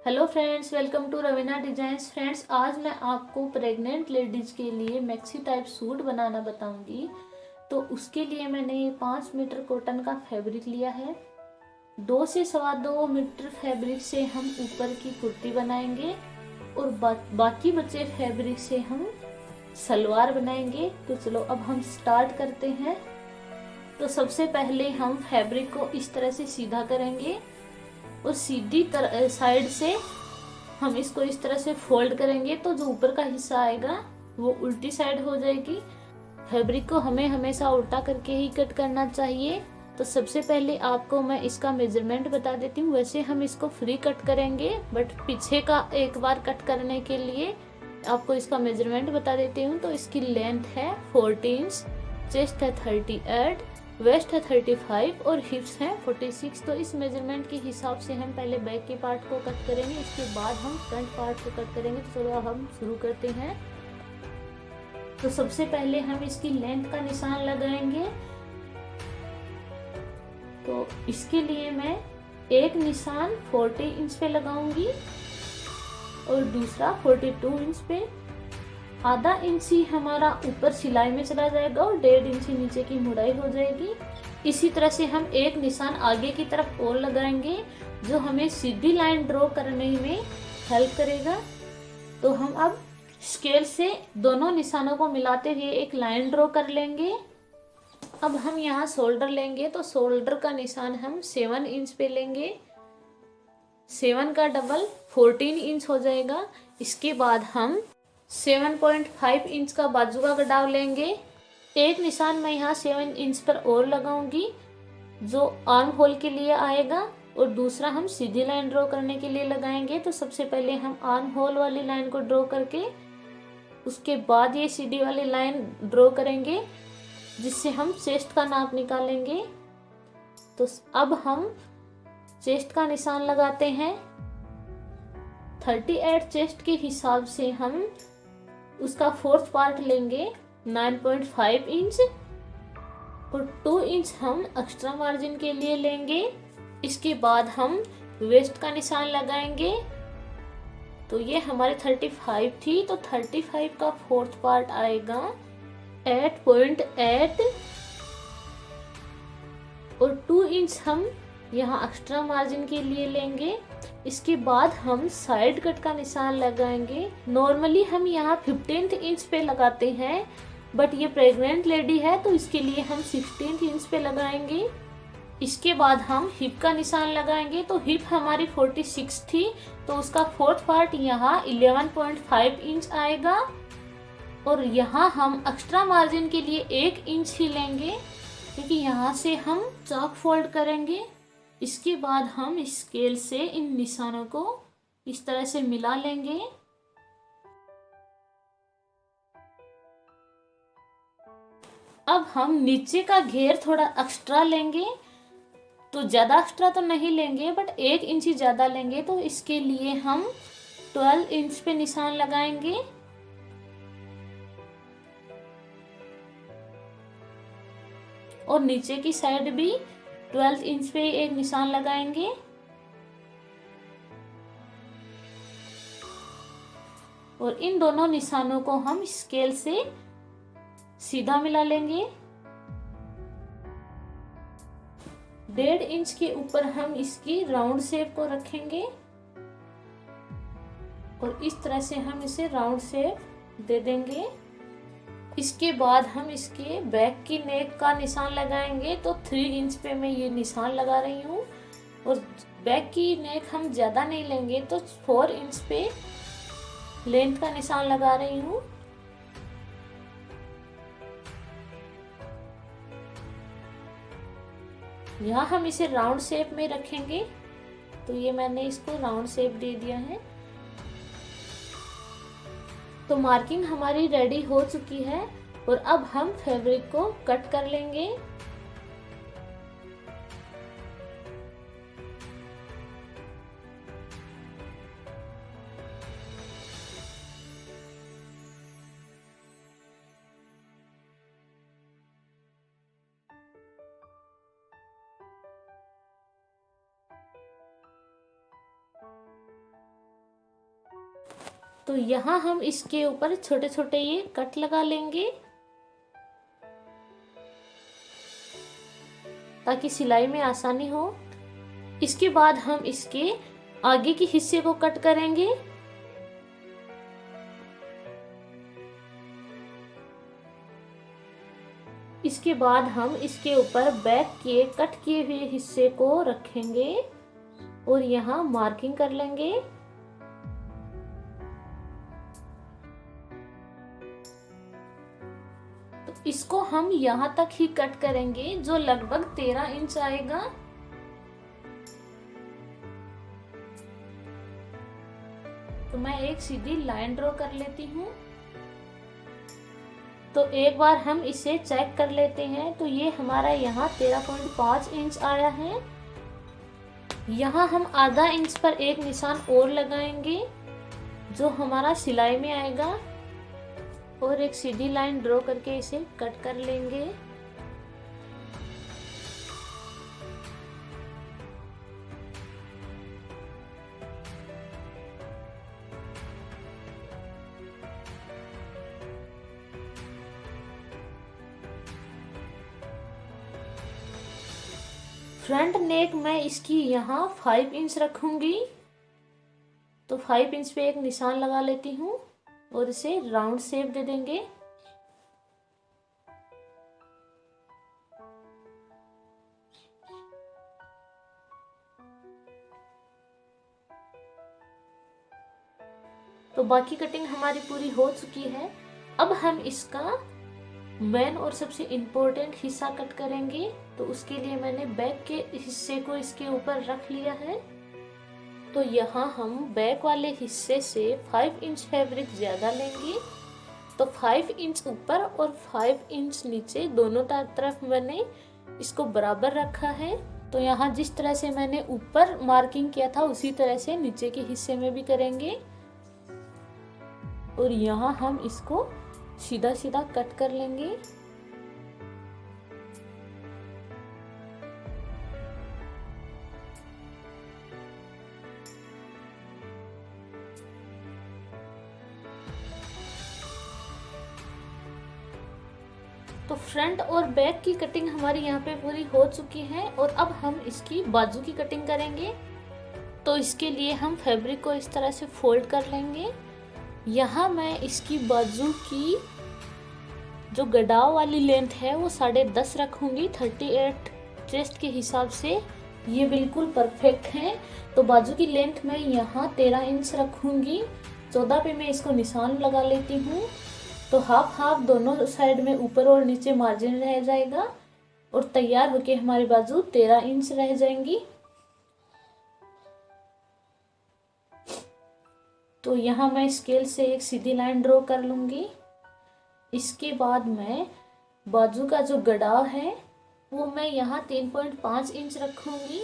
Hello friends, welcome to Raveena designs. Friends, आज मैं आपको प्रेग्नेंट लेडीज के लिए मैक्सी टाइप सूट बनाना बताऊंगी। तो उसके लिए मैंने ये 5 मीटर कॉटन का फैब्रिक लिया है। 2 से 2.25 मीटर फैब्रिक से हम ऊपर की कुर्ती बनाएंगे और बाकी बचे फैब्रिक से हम सलवार बनाएंगे। तो चलो अब हम स्टार्ट करते हैं। तो सबसे पहले हम फैब्रिक को इस तरह से सीधा करेंगे और सीधी साइड से हम इसको इस तरह से फोल्ड करेंगे तो जो ऊपर का हिस्सा आएगा वो उल्टी साइड हो जाएगी। फैब्रिक को हमें हमेशा उल्टा करके ही कट करना चाहिए। तो सबसे पहले आपको मैं इसका मेजरमेंट बता देती हूँ। वैसे हम इसको फ्री कट करेंगे, बट पीछे का एक बार कट करने के लिए आपको इसका मेजरमेंट बता देती हूँ। तो इसकी लेंथ है 40 इंच, चेस्ट है 38, वेस्ट है 35 और हिप्स हैं 46। तो इस मेजरमेंट के हिसाब से हम पहले बैक के पार्ट को कट करेंगे, इसके बाद हम फ्रंट पार्ट को कट करेंगे। तो चलो अब हम शुरू करते हैं। तो सबसे पहले हम इसकी लेंथ का निशान लगाएंगे। तो इसके लिए मैं एक निशान 40 इंच पे लगाऊंगी और दूसरा 42 इंच पे। आधा इंच ही हमारा ऊपर सिलाई में चला जाएगा और 1.5 इंच ही नीचे की मुड़ाई हो जाएगी। इसी तरह से हम एक निशान आगे की तरफ और लगाएंगे जो हमें सीधी लाइन ड्रॉ करने में हेल्प करेगा। तो हम अब स्केल से दोनों निशानों को मिलाते हुए एक लाइन ड्रॉ कर लेंगे। अब हम यहाँ शोल्डर लेंगे। तो शोल्डर का निशान हम 7 इंच पे लेंगे। 7 का डबल 14 इंच हो जाएगा। इसके बाद हम 7.5 इंच का बाजू का गडाव लेंगे। एक निशान मैं यहाँ 7 इंच पर और लगाऊंगी जो आर्म होल के लिए आएगा और दूसरा हम सीधी लाइन ड्रॉ करने के लिए लगाएंगे। तो सबसे पहले हम आर्म होल वाली लाइन को ड्रॉ करके उसके बाद ये सीधी वाली लाइन ड्रॉ करेंगे जिससे हम चेस्ट का नाप निकालेंगे। तो अब हम चेस्ट का निशान लगाते हैं। 38 चेस्ट के हिसाब से हम उसका 4th पार्ट लेंगे 9.5 इंच और 2 इंच हम एक्स्ट्रा मार्जिन के लिए लेंगे। इसके बाद हम वेस्ट का निशान लगाएंगे। तो ये हमारे 35 थी, तो 35 का 4th पार्ट आएगा 8.8 और 2 इंच हम यहाँ एक्स्ट्रा मार्जिन के लिए लेंगे। इसके बाद हम साइड कट का निशान लगाएंगे। नॉर्मली हम यहाँ 15th इंच पे लगाते हैं, बट ये प्रेग्नेंट लेडी है तो इसके लिए हम 16th इंच पे लगाएंगे। इसके बाद हम हिप का निशान लगाएंगे। तो हिप हमारी 46 थी, तो उसका 4th पार्ट यहाँ 11.5 इंच आएगा और यहाँ हम एक्स्ट्रा मार्जिन के लिए 1 इंच ही लेंगे क्योंकि यहाँ से हम चॉक फोल्ड करेंगे। इसके बाद हम स्केल से इन निशानों को इस तरह से मिला लेंगे। अब हम नीचे का घेर थोड़ा एक्स्ट्रा लेंगे। तो ज़्यादा एक्स्ट्रा तो नहीं लेंगे, बट 1 इंच ही ज़्यादा लेंगे। तो इसके लिए हम 12 इंच पे निशान लगाएंगे और नीचे की साइड भी 12 इंच पे एक निशान लगाएंगे। और इन दोनों निशानों को हम स्केल से सीधा मिला लेंगे। 1.5 इंच के ऊपर हम इसकी राउंड शेप को रखेंगे और इस तरह से हम इसे राउंड शेप दे देंगे। इसके बाद हम इसके बैक की नेक का निशान लगाएंगे। तो 3 इंच पे मैं ये निशान लगा रही हूँ और बैक की नेक हम ज़्यादा नहीं लेंगे, तो 4 इंच पे लेंथ का निशान लगा रही हूँ। यहाँ हम इसे राउंड शेप में रखेंगे। तो ये मैंने इसको राउंड शेप दे दिया है। तो मार्किंग हमारी रेडी हो चुकी है और अब हम फैब्रिक को कट कर लेंगे। तो यहाँ हम इसके ऊपर छोटे छोटे ये कट लगा लेंगे ताकि सिलाई में आसानी हो। इसके बाद हम इसके आगे के हिस्से को कट करेंगे। इसके बाद हम इसके ऊपर बैक के कट किए हुए हिस्से को रखेंगे और यहाँ मार्किंग कर लेंगे। तो इसको हम यहाँ तक ही कट करेंगे जो लगभग 13 इंच आएगा। तो मैं एक सीधी लाइन ड्रॉ कर लेती हूँ। तो एक बार हम इसे चेक कर लेते हैं। तो ये हमारा यहाँ 13.5 इंच आया है। यहाँ हम आधा इंच पर एक निशान और लगाएंगे जो हमारा सिलाई में आएगा और एक सीधी लाइन ड्रॉ करके इसे कट कर लेंगे। फ्रंट नेक मैं इसकी यहाँ 5 इंच रखूंगी। तो 5 इंच पे एक निशान लगा लेती हूँ और इसे राउंड शेप दे देंगे। तो बाकी कटिंग हमारी पूरी हो चुकी है। अब हम इसका मेन और सबसे इम्पोर्टेंट हिस्सा कट करेंगे। तो उसके लिए मैंने बैक के हिस्से को इसके ऊपर रख लिया है। तो यहाँ हम बैक वाले हिस्से से 5 इंच फैब्रिक ज़्यादा लेंगे। तो 5 इंच ऊपर और 5 इंच नीचे दोनों तरफ मैंने इसको बराबर रखा है। तो यहाँ जिस तरह से मैंने ऊपर मार्किंग किया था उसी तरह से नीचे के हिस्से में भी करेंगे। और यहाँ हम इसको सीधा सीधा कट कर लेंगे। तो फ्रंट और बैक की कटिंग हमारी यहाँ पे पूरी हो चुकी है और अब हम इसकी बाजू की कटिंग करेंगे। तो इसके लिए हम फैब्रिक को इस तरह से फोल्ड कर लेंगे। यहाँ मैं इसकी बाजू की जो गडाव वाली लेंथ है वो 10.5 रखूंगी। 38 चेस्ट के हिसाब से ये बिल्कुल परफेक्ट है। तो बाजू की लेंथ मैं यहाँ 13 इंच रखूंगी। 14 पे मैं इसको निशान लगा लेती हूँ। तो हाफ हाफ दोनों साइड में ऊपर और नीचे मार्जिन रह जाएगा और तैयार होके हमारी बाजू 13 इंच रह जाएंगी। तो यहाँ मैं स्केल से एक सीधी लाइन ड्रॉ कर लूँगी। इसके बाद मैं बाजू का जो गड़ाव है वो मैं यहाँ 3.5 इंच रखूँगी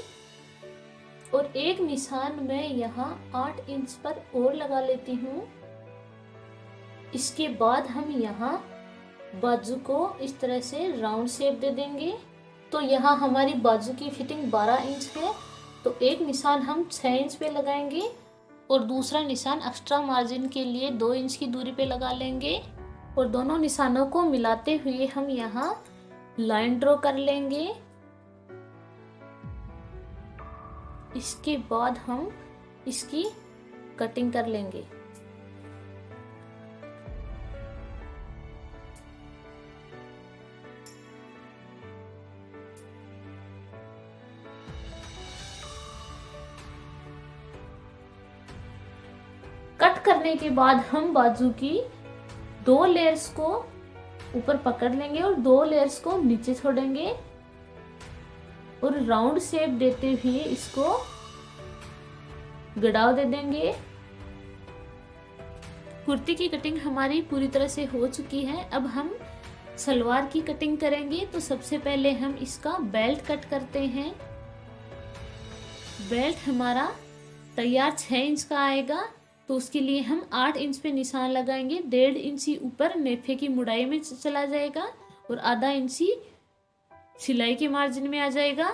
और एक निशान मैं यहाँ 8 इंच पर और लगा लेती हूँ। इसके बाद हम यहाँ बाजू को इस तरह से राउंड शेप दे देंगे। तो यहाँ हमारी बाजू की फिटिंग 12 इंच है। तो एक निशान हम 6 इंच पे लगाएंगे और दूसरा निशान एक्स्ट्रा मार्जिन के लिए 2 इंच की दूरी पे लगा लेंगे और दोनों निशानों को मिलाते हुए हम यहाँ लाइन ड्रॉ कर लेंगे। इसके बाद हम इसकी कटिंग कर लेंगे। कट करने के बाद हम बाजू की 2 लेयर्स को ऊपर पकड़ लेंगे और 2 लेयर्स को नीचे छोड़ेंगे और राउंड शेप देते हुए इसको गड़ाव दे देंगे। कुर्ती की कटिंग हमारी पूरी तरह से हो चुकी है। अब हम सलवार की कटिंग करेंगे। तो सबसे पहले हम इसका बेल्ट कट करते हैं। बेल्ट हमारा तैयार 6 इंच का आएगा। तो उसके लिए हम 8 इंच पे निशान लगाएंगे। 1.5 इंच ही ऊपर नेफे की मुड़ाई में चला जाएगा और आधा इंच ही सिलाई के मार्जिन में आ जाएगा।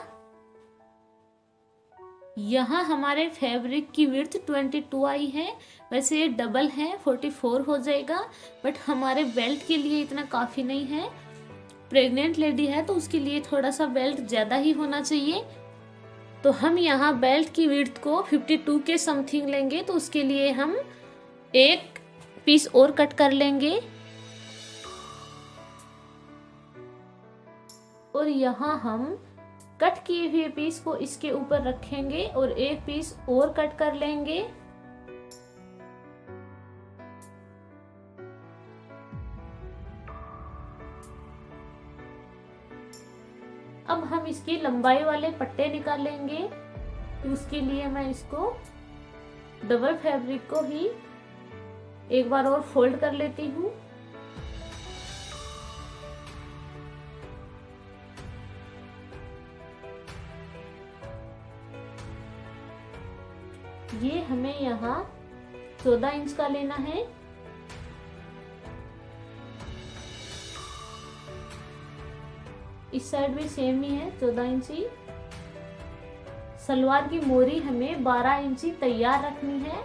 यहाँ हमारे फैब्रिक की विड्थ 22 आई है। वैसे ये डबल है, 44 हो जाएगा, बट हमारे बेल्ट के लिए इतना काफ़ी नहीं है। प्रेग्नेंट लेडी है तो उसके लिए थोड़ा सा बेल्ट ज़्यादा ही होना चाहिए। तो हम यहाँ बेल्ट की विड्थ को 52 के समथिंग लेंगे, तो उसके लिए हम एक पीस और कट कर लेंगे। और यहाँ हम कट किए हुए पीस को इसके ऊपर रखेंगे और एक पीस और कट कर लेंगे। अब हम इसकी लंबाई वाले पट्टे निकालेंगे। तो उसके लिए मैं इसको डबल फैब्रिक को ही एक बार और फोल्ड कर लेती हूँ। ये हमें यहाँ 14 इंच का लेना है। इस साइड भी सेम ही है, 14 इंची। सलवार की मोरी हमें 12 इंची तैयार रखनी है,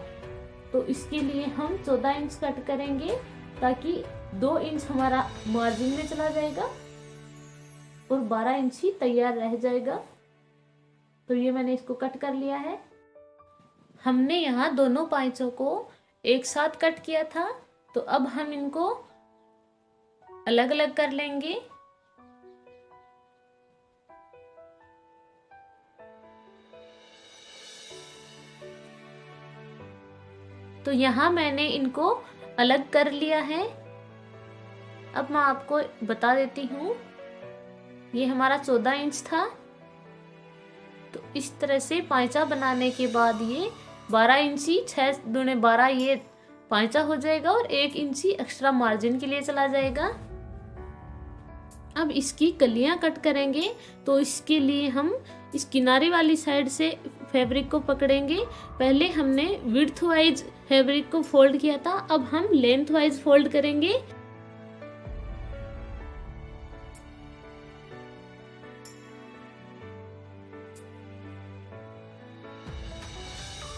तो इसके लिए हम 14 इंच कट करेंगे, ताकि 2 इंच हमारा मार्जिन में चला जाएगा और 12 इंच ही तैयार रह जाएगा। तो ये मैंने इसको कट कर लिया है। हमने यहाँ दोनों पाइचों को एक साथ कट किया था, तो अब हम इनको अलग अलग कर लेंगे। तो यहाँ मैंने इनको अलग कर लिया है। अब मैं आपको बता देती हूँ, ये हमारा 14 इंच था, तो इस तरह से पाइचा बनाने के बाद ये 12 इंची 6 दूने 12 ये पाइचा हो जाएगा और 1 इंची एक्स्ट्रा मार्जिन के लिए चला जाएगा। अब इसकी कलियां कट करेंगे, तो इसके लिए हम इस किनारे वाली साइड से फैब्रिक को पकड़ेंगे। पहले हमने विड्थ वाइज फैब्रिक को फोल्ड किया था, अब हम लेंथ वाइज फोल्ड करेंगे।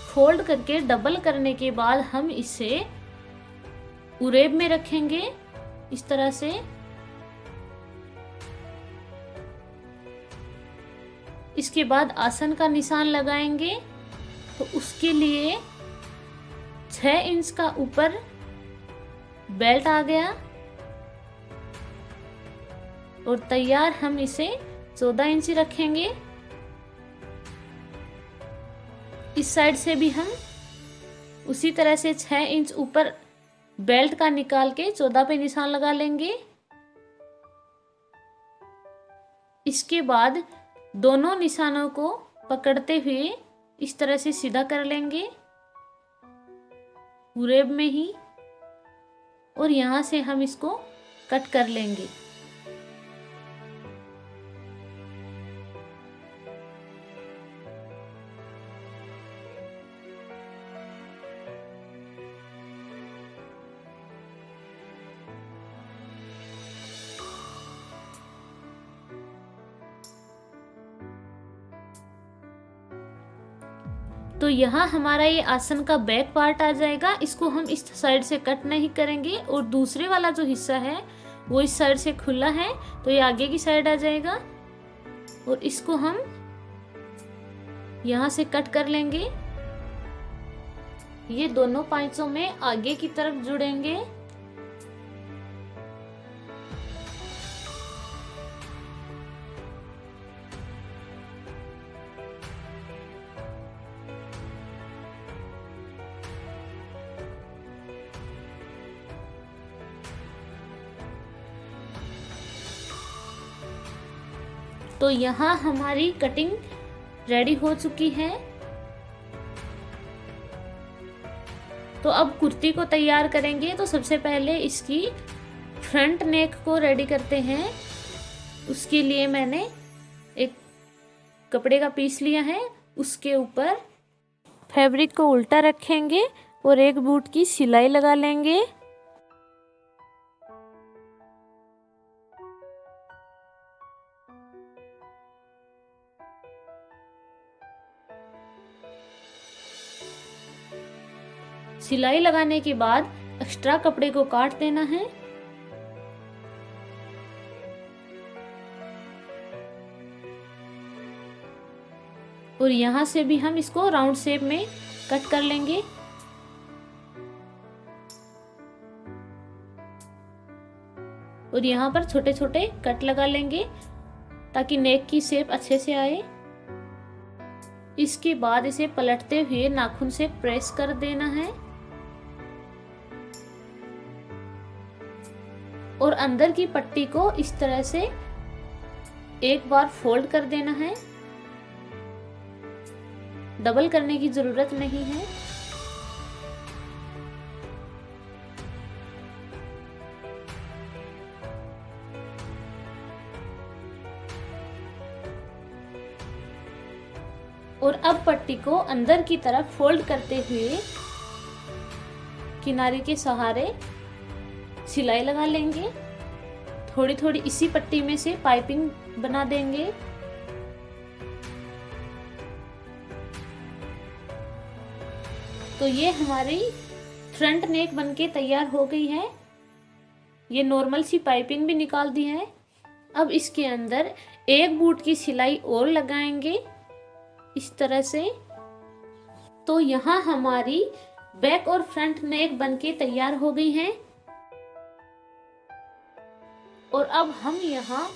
फोल्ड करके डबल करने के बाद हम इसे उरेब में रखेंगे इस तरह से। इसके बाद आसन का निशान लगाएंगे, तो उसके लिए 6 इंच का ऊपर बेल्ट आ गया और तैयार हम इसे 14 इंच रखेंगे। इस साइड से भी हम उसी तरह से 6 इंच ऊपर बेल्ट का निकाल के 14 पे निशान लगा लेंगे। इसके बाद दोनों निशानों को पकड़ते हुए इस तरह से सीधा कर लेंगे उरेब में ही, और यहाँ से हम इसको कट कर लेंगे। तो यहाँ हमारा ये आसन का बैक पार्ट आ जाएगा। इसको हम इस साइड से कट नहीं करेंगे और दूसरे वाला जो हिस्सा है वो इस साइड से खुला है, तो ये आगे की साइड आ जाएगा और इसको हम यहाँ से कट कर लेंगे। ये दोनों पाइचों में आगे की तरफ जुड़ेंगे। तो यहाँ हमारी कटिंग रेडी हो चुकी है। तो अब कुर्ती को तैयार करेंगे। तो सबसे पहले इसकी फ्रंट नेक को रेडी करते हैं। उसके लिए मैंने एक कपड़े का पीस लिया है, उसके ऊपर फैब्रिक को उल्टा रखेंगे और एक बूट की सिलाई लगा लेंगे। सिलाई लगाने के बाद एक्स्ट्रा कपड़े को काट देना है। और यहाँ से भी हम इसको राउंड शेप में कट कर लेंगे। और यहाँ पर छोटे छोटे कट लगा लेंगे ताकि नेक की शेप अच्छे से आए। इसके बाद इसे पलटते हुए नाखून से प्रेस कर देना है और अंदर की पट्टी को इस तरह से एक बार फोल्ड कर देना है। डबल करने की जरूरत नहीं है। और अब पट्टी को अंदर की तरफ फोल्ड करते हुए किनारे के सहारे सिलाई लगा लेंगे। थोड़ी थोड़ी इसी पट्टी में से पाइपिंग बना देंगे। तो ये हमारी फ्रंट नेक बनके तैयार हो गई है। ये नॉर्मल सी पाइपिंग भी निकाल दी है। अब इसके अंदर एक बूट की सिलाई और लगाएंगे इस तरह से। तो यहाँ हमारी बैक और फ्रंट नेक बनके तैयार हो गई है। और अब हम यहाँ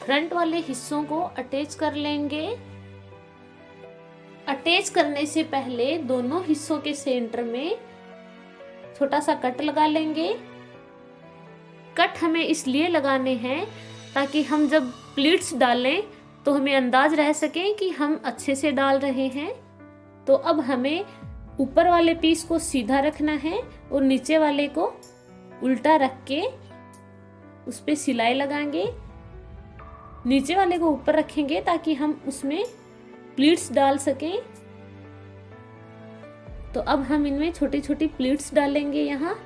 फ्रंट वाले हिस्सों को अटैच कर लेंगे। अटैच करने से पहले दोनों हिस्सों के सेंटर में छोटा सा कट लगा लेंगे। कट हमें इसलिए लगाने हैं ताकि हम जब प्लीट्स डालें तो हमें अंदाज रह सके कि हम अच्छे से डाल रहे हैं। तो अब हमें ऊपर वाले पीस को सीधा रखना है और नीचे वाले को उल्टा रख के उस पे सिलाई लगाएंगे। नीचे वाले को ऊपर रखेंगे ताकि हम उसमें प्लीट्स डाल सकें। तो अब हम इनमें छोटी छोटी प्लीट्स डालेंगे यहाँ।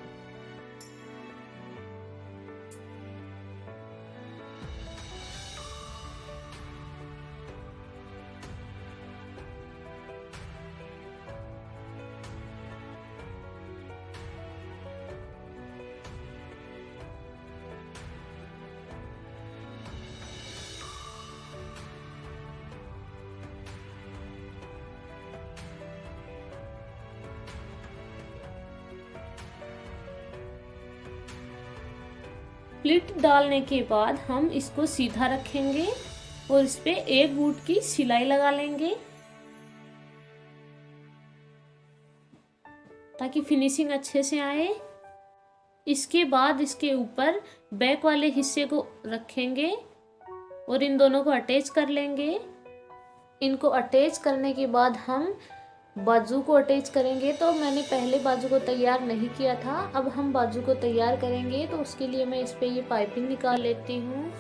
प्लीट डालने के बाद हम इसको सीधा रखेंगे और इस पे एक बूट की सिलाई लगा लेंगे ताकि फिनिशिंग अच्छे से आए। इसके बाद इसके ऊपर बैक वाले हिस्से को रखेंगे और इन दोनों को अटैच कर लेंगे। इनको अटैच करने के बाद हम बाजू को अटैच करेंगे। तो मैंने पहले बाजू को तैयार नहीं किया था, अब हम बाजू को तैयार करेंगे। तो उसके लिए मैं इस पे ये पाइपिंग निकाल लेती हूँ।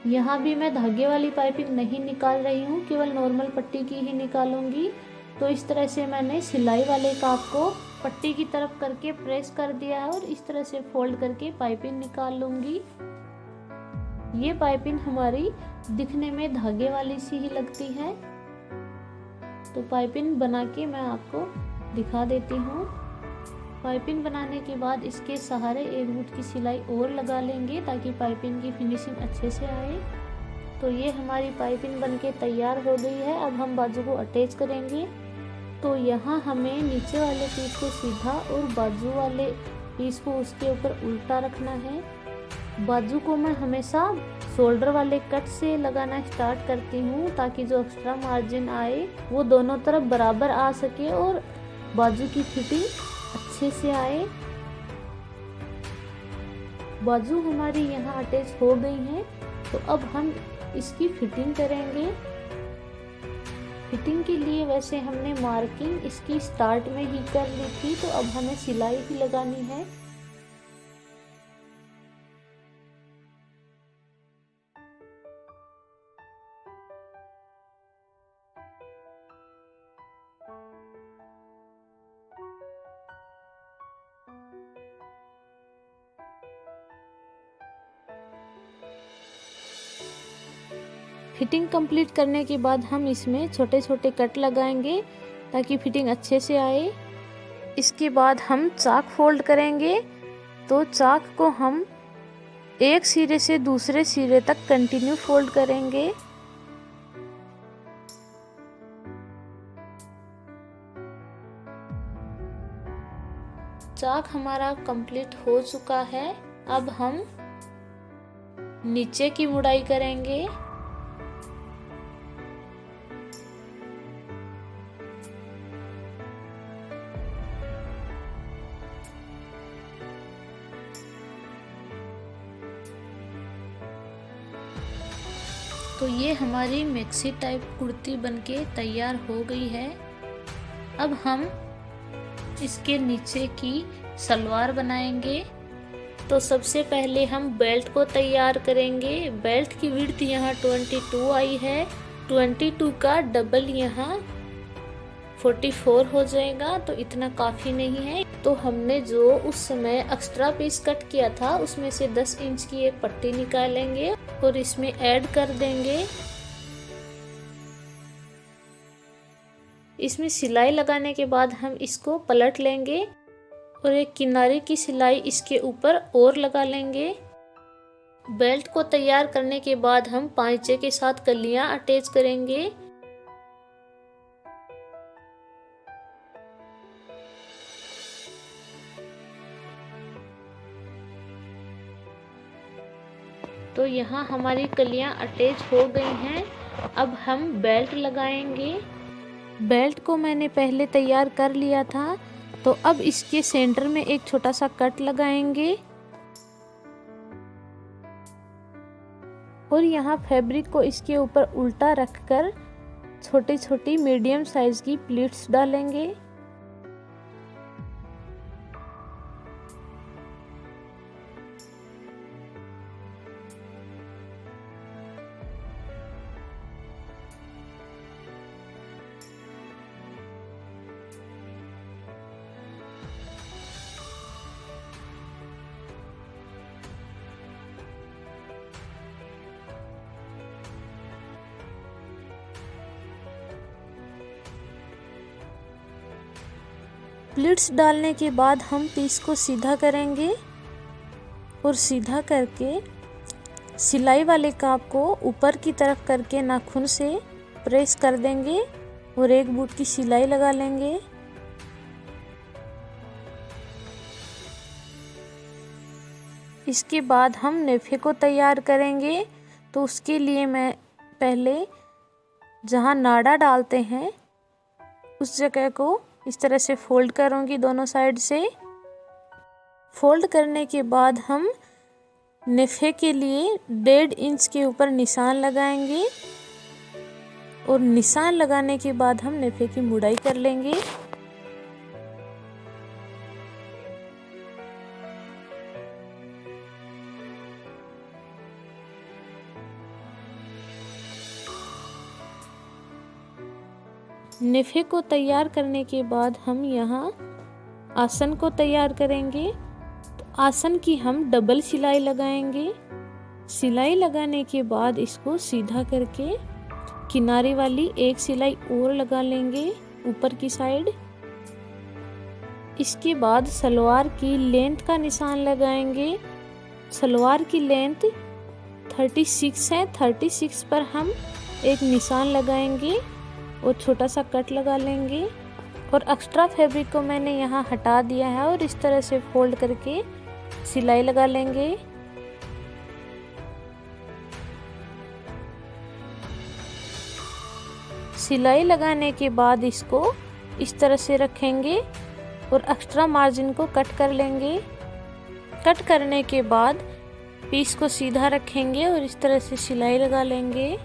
यहाँ भी मैं धागे वाली पाइपिंग नहीं निकाल रही हूँ, केवल नॉर्मल पट्टी की ही निकालूंगी। तो इस तरह से मैंने सिलाई वाले काप को पट्टी की तरफ करके प्रेस कर दिया है और इस तरह से फोल्ड करके पाइपिंग निकाल लूंगी। ये पाइपिंग हमारी दिखने में धागे वाली सी ही लगती है। तो पाइपिंग बना के मैं आपको दिखा देती हूँ। पाइपिंग बनाने के बाद इसके सहारे एक बूट की सिलाई और लगा लेंगे ताकि पाइपिंग की फिनिशिंग अच्छे से आए। तो ये हमारी पाइपिंग बनके तैयार हो गई है। अब हम बाजू को अटैच करेंगे। तो यहाँ हमें नीचे वाले पीस को सीधा और बाजू वाले पीस को उसके ऊपर उल्टा रखना है। बाजू को मैं हमेशा शोल्डर वाले कट से लगाना स्टार्ट करती हूँ ताकि जो एक्स्ट्रा मार्जिन आए वो दोनों तरफ बराबर आ सके और बाजू की फिटिंग अच्छे से आए। बाजू हमारी यहाँ अटैच हो गई है। तो अब हम इसकी फिटिंग करेंगे। फिटिंग के लिए वैसे हमने मार्किंग इसकी स्टार्ट में ही कर ली थी, तो अब हमें सिलाई ही लगानी है। फिटिंग कंप्लीट करने के बाद हम इसमें छोटे छोटे कट लगाएंगे ताकि फिटिंग अच्छे से आए। इसके बाद हम चाक फोल्ड करेंगे। तो चाक को हम एक सिरे से दूसरे सिरे तक कंटिन्यू फोल्ड करेंगे। चाक हमारा कंप्लीट हो चुका है। अब हम नीचे की मुड़ाई करेंगे। तो ये हमारी मैक्सी टाइप कुर्ती बनके तैयार हो गई है। अब हम इसके नीचे की सलवार बनाएंगे। तो सबसे पहले हम बेल्ट को तैयार करेंगे। बेल्ट की विड्थ यहाँ 22 आई है। 22 का डबल यहाँ 44 हो जाएगा, तो इतना काफ़ी नहीं है। तो हमने जो उस समय एक्स्ट्रा पीस कट किया था उसमें से 10 इंच की एक पट्टी निकालेंगे और इसमें ऐड कर देंगे। इसमें सिलाई लगाने के बाद हम इसको पलट लेंगे और एक किनारे की सिलाई इसके ऊपर और लगा लेंगे। बेल्ट को तैयार करने के बाद हम पांचे के साथ कलियां अटैच करेंगे। तो यहाँ हमारी कलियां अटैच हो गई हैं। अब हम बेल्ट लगाएंगे। बेल्ट को मैंने पहले तैयार कर लिया था, तो अब इसके सेंटर में एक छोटा सा कट लगाएंगे और यहाँ फैब्रिक को इसके ऊपर उल्टा रखकर छोटी छोटी मीडियम साइज की प्लीट्स डालेंगे। प्लीट्स डालने के बाद हम पीस को सीधा करेंगे और सीधा करके सिलाई वाले काप को ऊपर की तरफ करके नाखून से प्रेस कर देंगे और एक बूट की सिलाई लगा लेंगे। इसके बाद हम नेफे को तैयार करेंगे। तो उसके लिए मैं पहले जहाँ नाड़ा डालते हैं उस जगह को इस तरह से फोल्ड करूँगी दोनों साइड से। फोल्ड करने के बाद हम नेफे के लिए 1.5 इंच के ऊपर निशान लगाएंगे और निशान लगाने के बाद हम नेफे की मुड़ाई कर लेंगे। नेफे को तैयार करने के बाद हम यहाँ आसन को तैयार करेंगे। तो आसन की हम डबल सिलाई लगाएंगे। सिलाई लगाने के बाद इसको सीधा करके किनारे वाली एक सिलाई और लगा लेंगे ऊपर की साइड। इसके बाद सलवार की लेंथ का निशान लगाएंगे। सलवार की लेंथ 36 है। 36 पर हम एक निशान लगाएंगे और छोटा सा कट लगा लेंगे और एक्स्ट्रा फैब्रिक को मैंने यहाँ हटा दिया है और इस तरह से फोल्ड करके सिलाई लगा लेंगे। सिलाई लगाने के बाद इसको इस तरह से रखेंगे और एक्स्ट्रा मार्जिन को कट कर लेंगे। कट करने के बाद पीस को सीधा रखेंगे और इस तरह से सिलाई लगा लेंगे।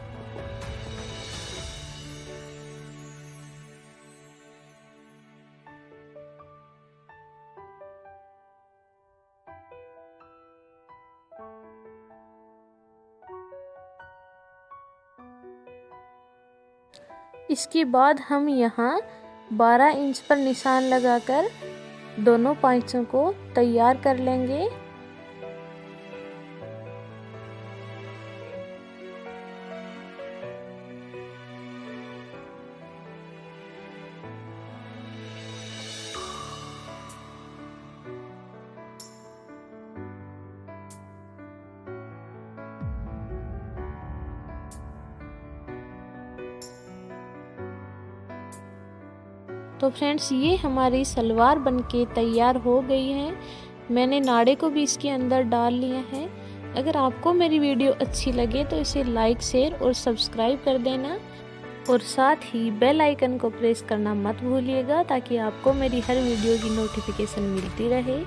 इसके बाद हम यहाँ 12 इंच पर निशान लगाकर दोनों पाँचों को तैयार कर लेंगे। तो फ्रेंड्स ये हमारी सलवार बनके तैयार हो गई है। मैंने नाड़े को भी इसके अंदर डाल लिया है। अगर आपको मेरी वीडियो अच्छी लगे तो इसे लाइक, शेयर और सब्सक्राइब कर देना और साथ ही बेल आइकन को प्रेस करना मत भूलिएगा ताकि आपको मेरी हर वीडियो की नोटिफिकेशन मिलती रहे।